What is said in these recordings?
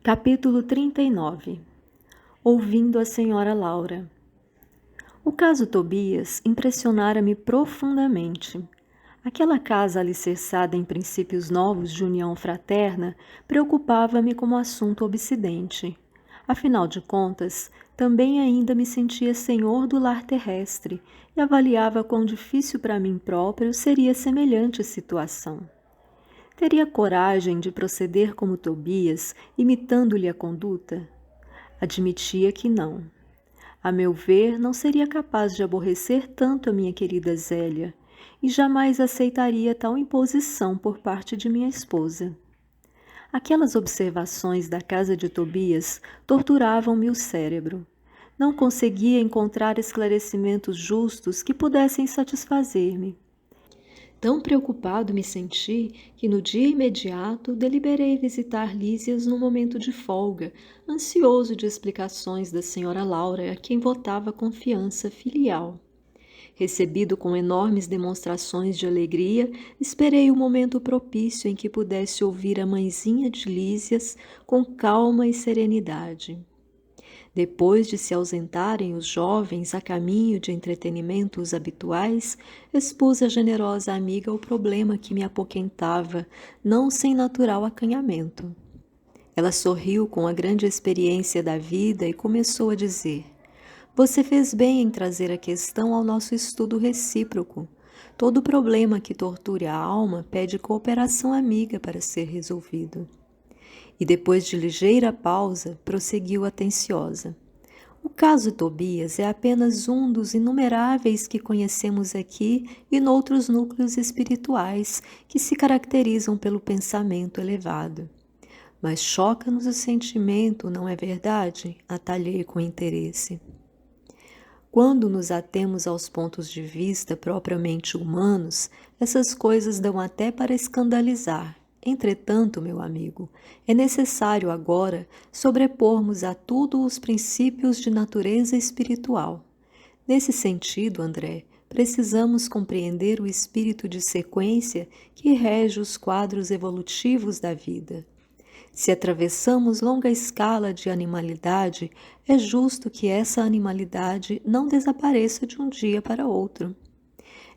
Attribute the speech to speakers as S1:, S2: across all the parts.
S1: Capítulo 39. Ouvindo a senhora Laura. O caso Tobias impressionara-me profundamente. Aquela casa alicerçada em princípios novos de união fraterna preocupava-me como assunto obsidente. Afinal de contas, também ainda me sentia senhor do lar terrestre e avaliava quão difícil para mim próprio seria semelhante situação. Teria coragem de proceder como Tobias, imitando-lhe a conduta? Admitia que não. A meu ver, não seria capaz de aborrecer tanto a minha querida Zélia, e jamais aceitaria tal imposição por parte de minha esposa. Aquelas observações da casa de Tobias torturavam-me o cérebro. Não conseguia encontrar esclarecimentos justos que pudessem satisfazer-me. Tão preocupado me senti que no dia imediato deliberei visitar Lísias num momento de folga, ansioso de explicações da senhora Laura, a quem votava confiança filial. Recebido com enormes demonstrações de alegria, esperei o momento propício em que pudesse ouvir a mãezinha de Lísias com calma e serenidade. Depois de se ausentarem os jovens a caminho de entretenimentos habituais, expus à generosa amiga o problema que me apoquentava, não sem natural acanhamento. Ela sorriu com a grande experiência da vida e começou a dizer: "Você fez bem em trazer a questão ao nosso estudo recíproco. Todo problema que torture a alma pede cooperação amiga para ser resolvido." E depois de ligeira pausa, prosseguiu atenciosa: "O caso Tobias é apenas um dos inumeráveis que conhecemos aqui e noutros núcleos espirituais que se caracterizam pelo pensamento elevado. Mas choca-nos o sentimento, não é verdade?" Atalhei com interesse. Quando nos atemos aos pontos de vista propriamente humanos, essas coisas dão até para escandalizar. Entretanto, meu amigo, é necessário agora sobrepormos a tudo os princípios de natureza espiritual. Nesse sentido, André, precisamos compreender o espírito de sequência que rege os quadros evolutivos da vida. Se atravessamos longa escala de animalidade, é justo que essa animalidade não desapareça de um dia para outro.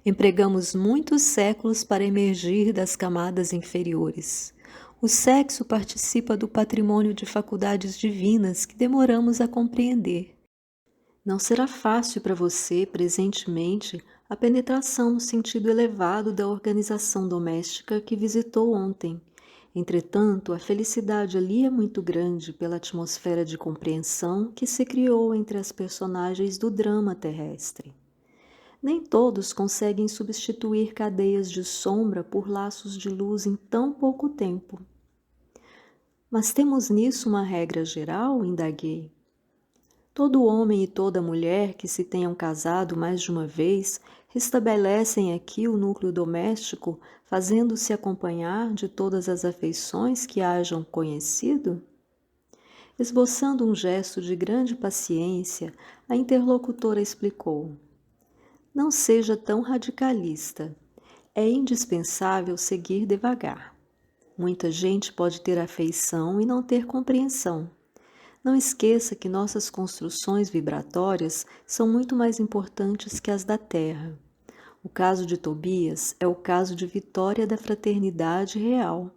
S1: Empregamos muitos séculos para emergir das camadas inferiores. O sexo participa do patrimônio de faculdades divinas que demoramos a compreender. Não será fácil para você, presentemente, a penetração no sentido elevado da organização doméstica que visitou ontem. Entretanto, a felicidade ali é muito grande pela atmosfera de compreensão que se criou entre as personagens do drama terrestre. Nem todos conseguem substituir cadeias de sombra por laços de luz em tão pouco tempo. Mas temos nisso uma regra geral? Indaguei. Todo homem e toda mulher que se tenham casado mais de uma vez restabelecem aqui o núcleo doméstico, fazendo-se acompanhar de todas as afeições que hajam conhecido? Esboçando um gesto de grande paciência, a interlocutora explicou: "Não seja tão radicalista. É indispensável seguir devagar. Muita gente pode ter afeição e não ter compreensão. Não esqueça que nossas construções vibratórias são muito mais importantes que as da Terra. O caso de Tobias é o caso de vitória da fraternidade real,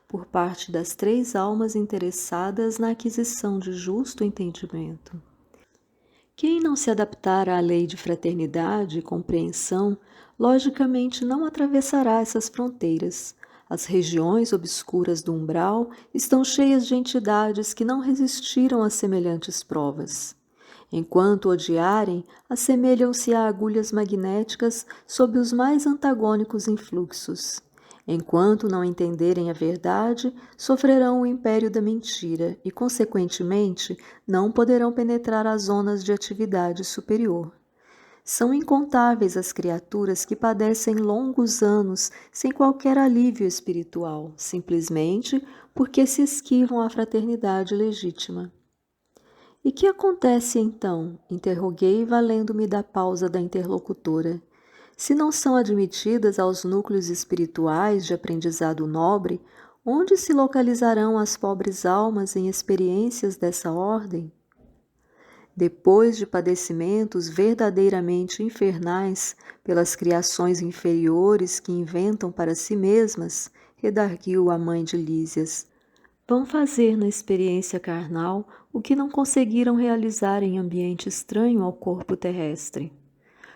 S1: por parte das 3 almas interessadas na aquisição de justo entendimento. Quem não se adaptar à lei de fraternidade e compreensão, logicamente não atravessará essas fronteiras. As regiões obscuras do umbral estão cheias de entidades que não resistiram a semelhantes provas. Enquanto odiarem, assemelham-se a agulhas magnéticas sob os mais antagônicos influxos. Enquanto não entenderem a verdade, sofrerão o império da mentira e, consequentemente, não poderão penetrar as zonas de atividade superior. São incontáveis as criaturas que padecem longos anos sem qualquer alívio espiritual, simplesmente porque se esquivam à fraternidade legítima." "E que acontece então?" interroguei, valendo-me da pausa da interlocutora. "Se não são admitidas aos núcleos espirituais de aprendizado nobre, Onde se localizarão as pobres almas em experiências dessa ordem? Depois de padecimentos verdadeiramente infernais pelas criações inferiores que inventam para si mesmas, redarguiu a mãe de Lísias, vão fazer na experiência carnal o que não conseguiram realizar em ambiente estranho ao corpo terrestre.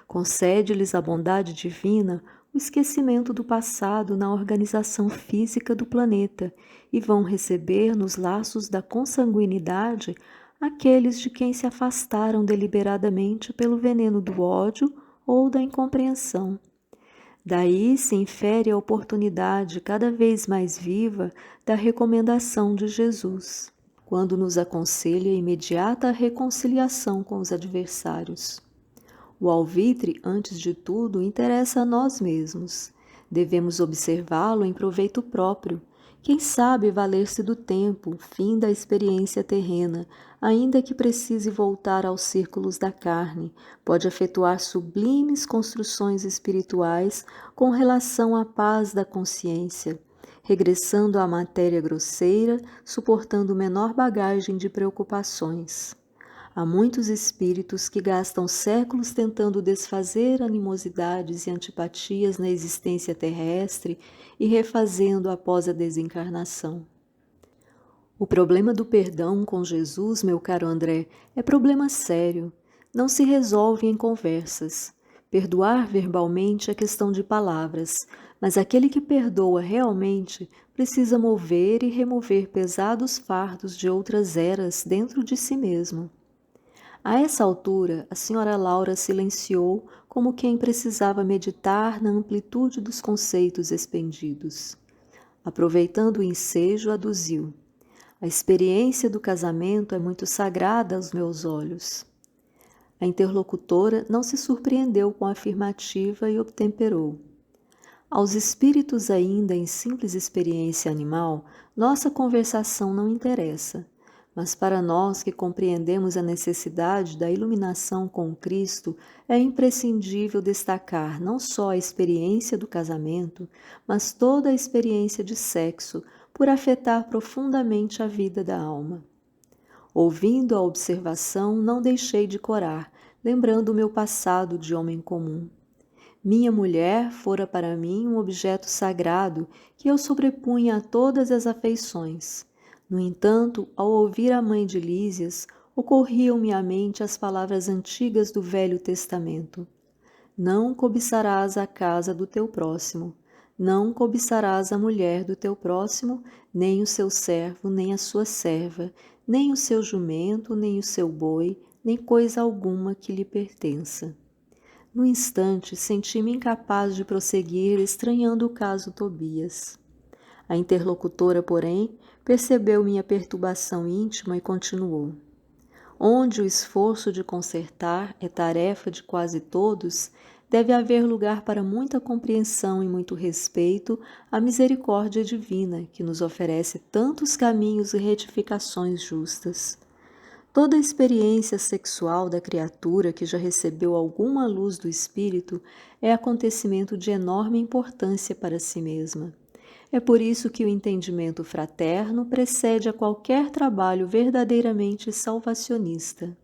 S1: Concede-lhes a bondade divina o esquecimento do passado na organização física do planeta e vão receber nos laços da consanguinidade aqueles de quem se afastaram deliberadamente pelo veneno do ódio ou da incompreensão. Daí se infere a oportunidade cada vez mais viva da recomendação de Jesus, quando nos aconselha a imediata reconciliação com os adversários. O alvitre, antes de tudo, interessa a nós mesmos. Devemos observá-lo em proveito próprio. Quem sabe valer-se do tempo, fim da experiência terrena, ainda que precise voltar aos círculos da carne, pode efetuar sublimes construções espirituais com relação à paz da consciência, regressando à matéria grosseira, suportando menor bagagem de preocupações. Há muitos espíritos que gastam séculos tentando desfazer animosidades e antipatias na existência terrestre e refazendo após a desencarnação. O problema do perdão com Jesus, meu caro André, é problema sério. Não se resolve em conversas. Perdoar verbalmente é questão de palavras, mas aquele que perdoa realmente precisa mover e remover pesados fardos de outras eras dentro de si mesmo. A essa altura, a senhora Laura silenciou como quem precisava meditar na amplitude dos conceitos expendidos. Aproveitando o ensejo, aduziu: a experiência do casamento é muito sagrada aos meus olhos. A interlocutora não se surpreendeu com a afirmativa e obtemperou: aos espíritos ainda em simples experiência animal, nossa conversação não interessa. Mas para nós que compreendemos a necessidade da iluminação com Cristo, é imprescindível destacar não só a experiência do casamento, mas toda a experiência de sexo, por afetar profundamente a vida da alma. Ouvindo a observação, não deixei de corar, lembrando o meu passado de homem comum. Minha mulher fora para mim um objeto sagrado que eu sobrepunha a todas as afeições. No entanto, ao ouvir a mãe de Lísias, ocorriam-me à mente as palavras antigas do Velho Testamento. Não cobiçarás a casa do teu próximo, não cobiçarás a mulher do teu próximo, nem o seu servo, nem a sua serva, nem o seu jumento, nem o seu boi, nem coisa alguma que lhe pertença. No instante, senti-me incapaz de prosseguir, estranhando o caso Tobias. A interlocutora, porém, percebeu minha perturbação íntima e continuou: onde o esforço de consertar é tarefa de quase todos, deve haver lugar para muita compreensão e muito respeito à misericórdia divina, que nos oferece tantos caminhos e retificações justas. Toda a experiência sexual da criatura que já recebeu alguma luz do espírito é acontecimento de enorme importância para si mesma. É por isso que o entendimento fraterno precede a qualquer trabalho verdadeiramente salvacionista.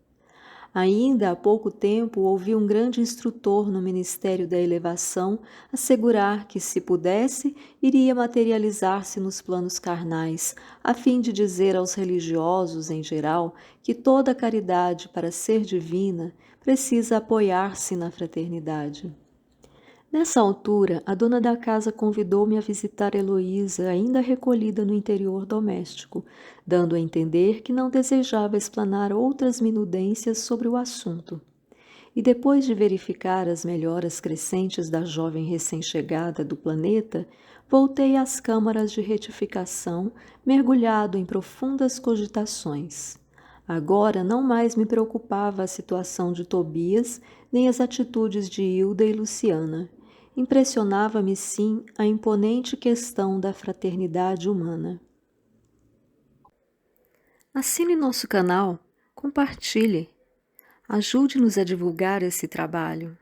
S1: Ainda há pouco tempo ouvi um grande instrutor no Ministério da Elevação assegurar que, se pudesse, iria materializar-se nos planos carnais, a fim de dizer aos religiosos, em geral, que toda caridade, para ser divina, precisa apoiar-se na fraternidade. Nessa altura, a dona da casa convidou-me a visitar Heloísa, ainda recolhida no interior doméstico, dando a entender que não desejava explanar outras minudências sobre o assunto. E depois de verificar as melhoras crescentes da jovem recém-chegada do planeta, voltei às câmaras de retificação, mergulhado em profundas cogitações. Agora não mais me preocupava a situação de Tobias, nem as atitudes de Hilda e Luciana. Impressionava-me, sim, a imponente questão da fraternidade humana. Assine nosso canal, compartilhe, ajude-nos a divulgar esse trabalho.